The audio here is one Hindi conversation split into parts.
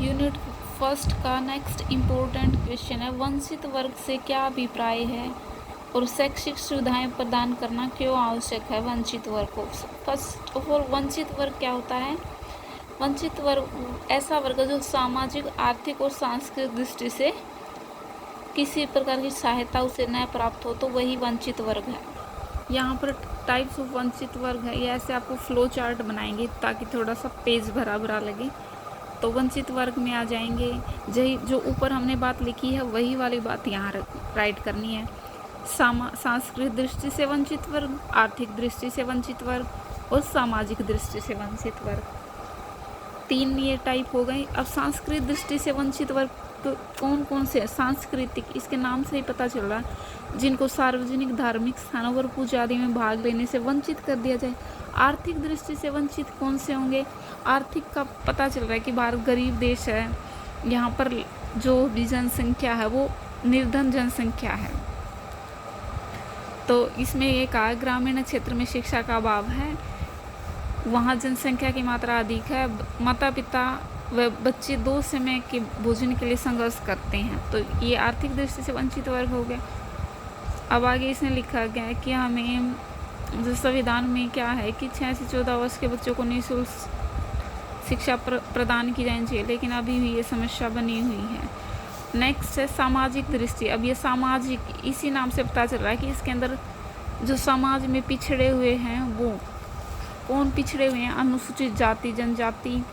यूनिट फर्स्ट का नेक्स्ट इम्पोर्टेंट क्वेश्चन है, वंचित वर्ग से क्या अभिप्राय है और शैक्षिक सुविधाएं प्रदान करना क्यों आवश्यक है वंचित वर्ग को। फर्स्ट ऑफ ऑल, वंचित वर्ग क्या होता है? वंचित वर्ग ऐसा वर्ग है जो सामाजिक, आर्थिक और सांस्कृतिक दृष्टि से किसी प्रकार की सहायता उसे न प्राप्त हो तो वही वंचित वर्ग है। यहाँ पर टाइप्स ऑफ वंचित वर्ग है, ये ऐसे आपको फ्लो चार्ट बनाएंगे ताकि थोड़ा सा पेज भरा भरा लगे। तो वंचित वर्ग में आ जाएंगे, जो ऊपर हमने बात लिखी है वही वाली बात यहाँ राइट करनी है। सांस्कृतिक दृष्टि से वंचित वर्ग, आर्थिक दृष्टि से वंचित वर्ग और सामाजिक दृष्टि से वंचित वर्ग, 3 ये टाइप हो गए। अब सांस्कृतिक दृष्टि से वंचित वर्ग तो कौन कौन से? सांस्कृतिक, इसके नाम से ही पता चल रहा है, जिनको सार्वजनिक धार्मिक स्थानों पर पूजा आदि में भाग लेने से वंचित कर दिया जाए। आर्थिक दृष्टि से वंचित कौन से होंगे? आर्थिक का पता चल रहा है कि भारत गरीब देश है, यहाँ पर जो भी जनसंख्या है वो निर्धन जनसंख्या है। तो इसमें ये कहा ग्रामीण क्षेत्र में शिक्षा का अभाव है, वहाँ जनसंख्या की मात्रा अधिक है, माता पिता व बच्चे 2 समय के भोजन के लिए संघर्ष करते हैं। तो ये आर्थिक दृष्टि से वंचित वर्ग हो गया। अब आगे इसने लिखा गया है कि हमें जो संविधान में क्या है कि 6 से 14 वर्ष के बच्चों को निःशुल्क शिक्षा प्रदान की जानी चाहिए, लेकिन अभी भी ये समस्या बनी हुई है। नेक्स्ट है सामाजिक दृष्टि। अब ये सामाजिक, इसी नाम से पता चल रहा है कि इसके अंदर जो समाज में पिछड़े हुए हैं वो कौन पिछड़े हुए हैं? अनुसूचित जाति, जनजाति,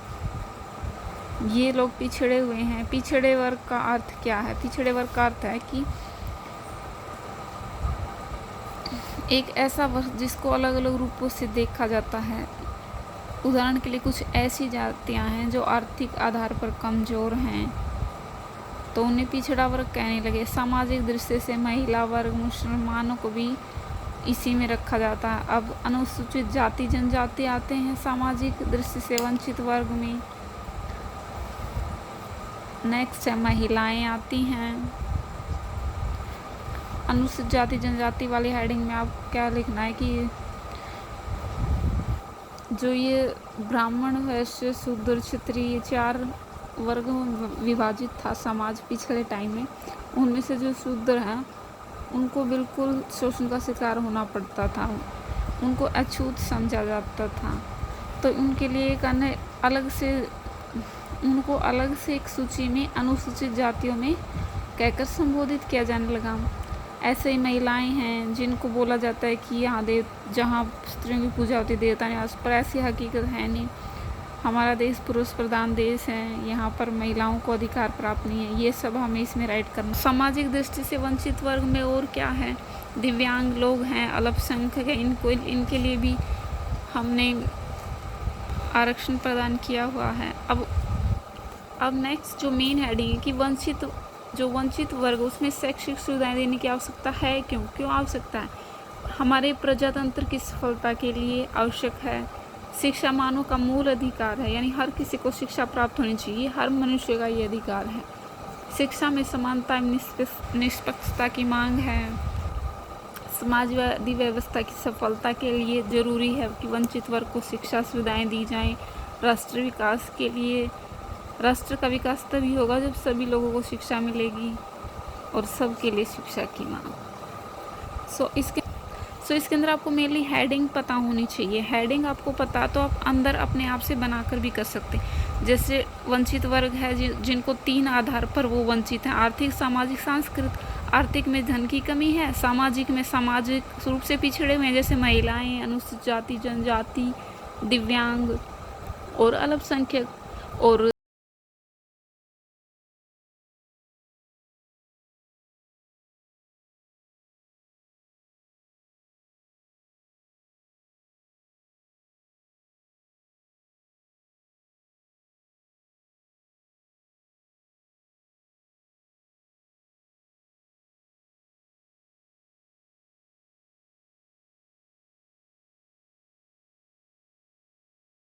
ये लोग पिछड़े हुए हैं। पिछड़े वर्ग का अर्थ क्या है? पिछड़े वर्ग का अर्थ है कि एक ऐसा वर्ग जिसको अलग अलग रूपों से देखा जाता है। उदाहरण के लिए कुछ ऐसी जातियां हैं जो आर्थिक आधार पर कमज़ोर हैं, तो उन्हें पिछड़ा वर्ग कहने लगे। सामाजिक दृष्टि से महिला वर्ग, मुसलमानों को भी इसी में रखा जाता है। अब अनुसूचित जाति, जनजाति आते हैं सामाजिक दृष्टि से वंचित वर्ग में। नेक्स्ट है महिलाएं आती हैं। अनुसूचित जाति, जनजाति वाली हेडिंग में आपको क्या लिखना है कि जो ये ब्राह्मण, वैश्य, शूद्र, क्षत्रिय 4 वर्ग में विभाजित था समाज पिछले टाइम में, उनमें से जो शूद्र हैं उनको बिल्कुल शोषण का शिकार होना पड़ता था, उनको अछूत समझा जाता था। तो उनके लिए एक उनको अलग से एक सूची में अनुसूचित जातियों में कहकर संबोधित किया जाने लगा। ऐसे ही महिलाएं हैं जिनको बोला जाता है कि यहाँ जहाँ स्त्रियों की पूजा होती देवता निवास, पर ऐसी हकीकत है नहीं। हमारा देश पुरुष प्रधान देश है, यहाँ पर महिलाओं को अधिकार प्राप्त नहीं है। ये सब हमें इसमें राइट करना। सामाजिक दृष्टि से वंचित वर्ग में और क्या है? दिव्यांग लोग हैं, अल्पसंख्यक है, इनके लिए भी हमने आरक्षण प्रदान किया हुआ है। अब नेक्स्ट जो मेन हेडिंग है कि वंचित वर्ग, उसमें शैक्षिक सुविधाएं देने की आवश्यकता है। क्यों आवश्यकता है? हमारे प्रजातंत्र की सफलता के लिए आवश्यक है। शिक्षा मानव का मूल अधिकार है, यानी हर किसी को शिक्षा प्राप्त होनी चाहिए, हर मनुष्य का ये अधिकार है। शिक्षा में समानता एवं निष्पक्षता की मांग है। समाजवादी व्यवस्था की सफलता के लिए जरूरी है कि वंचित वर्ग को शिक्षा सुविधाएं दी जाएं। राष्ट्र विकास के लिए, राष्ट्र का विकास तभी होगा जब सभी लोगों को शिक्षा मिलेगी और सबके लिए शिक्षा की मांग। इसके अंदर आपको मेनली हेडिंग पता होनी चाहिए। हेडिंग आपको पता तो आप अंदर अपने आप से बनाकर भी कर सकते हैं। जैसे वंचित वर्ग है जिनको 3 आधार पर वो वंचित हैं, आर्थिक, सामाजिक, सांस्कृतिक। आर्थिक में धन की कमी है, सामाजिक में सामाजिक रूप से पिछड़े हुए हैं, जैसे महिलाएं, अनुसूचित जाति, जनजाति, दिव्यांग और अल्पसंख्यक। और